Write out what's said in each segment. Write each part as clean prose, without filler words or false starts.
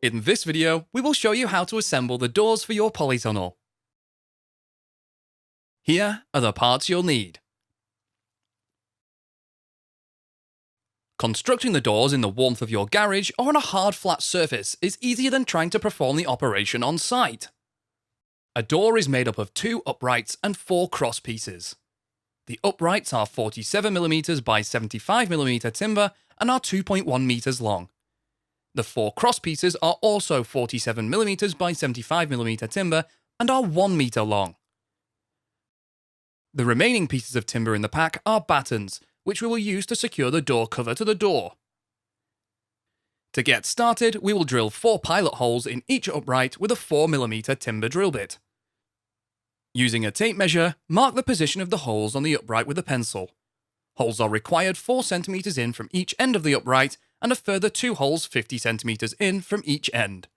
In this video, we will show you how to assemble the doors for your polytunnel. Here are the parts you'll need. Constructing the doors in the warmth of your garage or on a hard flat surface is easier than trying to perform the operation on site. A door is made up of 2 uprights and 4 cross pieces. The uprights are 47mm by 75mm timber and are 2.1 meters long. The 4 cross pieces are also 47mm by 75mm timber and are 1 meter long. The remaining pieces of timber in the pack are battens, which we will use to secure the door cover to the door. To get started, we will drill 4 pilot holes in each upright with a 4mm timber drill bit. Using a tape measure, mark the position of the holes on the upright with a pencil. Holes are required 4 cm in from each end of the upright and a further 2 holes 50 cm in from each end.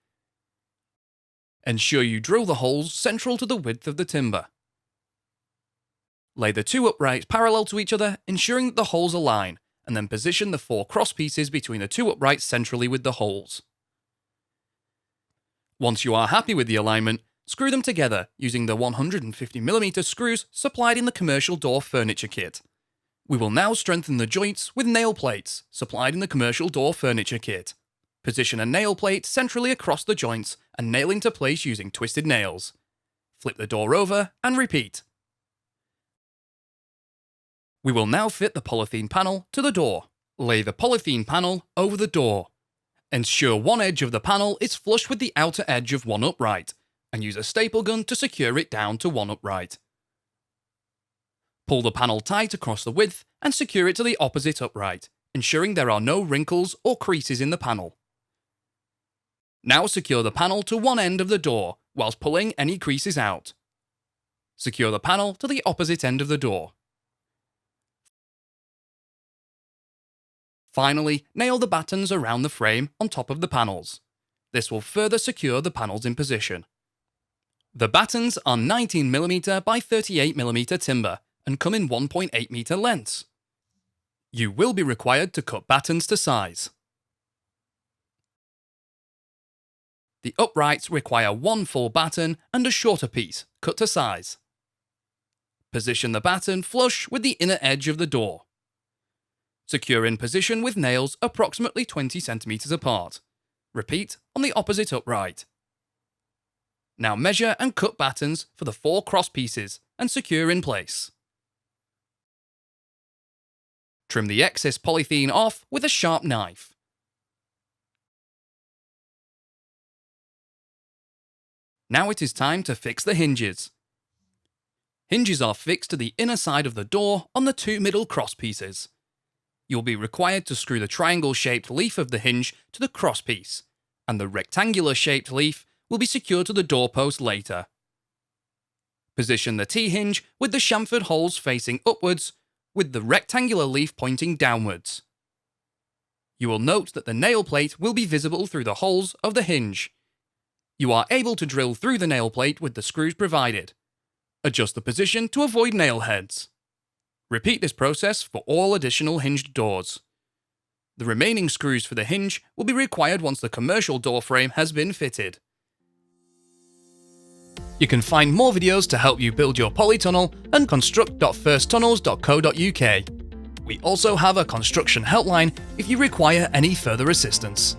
Ensure you drill the holes central to the width of the timber. Lay the 2 uprights parallel to each other, ensuring that the holes align, and then position the 4 cross pieces between the 2 uprights centrally with the holes. Once you are happy with the alignment, screw them together using the 150mm screws supplied in the commercial door furniture kit. We will now strengthen the joints with nail plates supplied in the commercial door furniture kit. Position a nail plate centrally across the joints and nail into place using twisted nails. Flip the door over and repeat. We will now fit the polythene panel to the door. Lay the polythene panel over the door. Ensure one edge of the panel is flush with the outer edge of one upright, and use a staple gun to secure it down to one upright. Pull the panel tight across the width and secure it to the opposite upright, ensuring there are no wrinkles or creases in the panel. Now secure the panel to one end of the door, whilst pulling any creases out. Secure the panel to the opposite end of the door. Finally, nail the battens around the frame on top of the panels. This will further secure the panels in position. The battens are 19mm by 38mm timber and come in 1.8 meter lengths. You will be required to cut battens to size. The uprights require 1 full batten and a shorter piece, cut to size. Position the batten flush with the inner edge of the door. Secure in position with nails approximately 20 cm apart. Repeat on the opposite upright. Now measure and cut battens for the 4 cross pieces and secure in place. Trim the excess polythene off with a sharp knife. Now it is time to fix the hinges. Hinges are fixed to the inner side of the door on the 2 middle cross pieces. You'll be required to screw the triangle-shaped leaf of the hinge to the cross piece, and the rectangular-shaped leaf will be secured to the doorpost later. Position the T-hinge with the chamfered holes facing upwards, with the rectangular leaf pointing downwards. You will note that the nail plate will be visible through the holes of the hinge. You are able to drill through the nail plate with the screws provided. Adjust the position to avoid nail heads. Repeat this process for all additional hinged doors. The remaining screws for the hinge will be required once the commercial door frame has been fitted. You can find more videos to help you build your polytunnel at construct.firsttunnels.co.uk. We also have a construction helpline if you require any further assistance.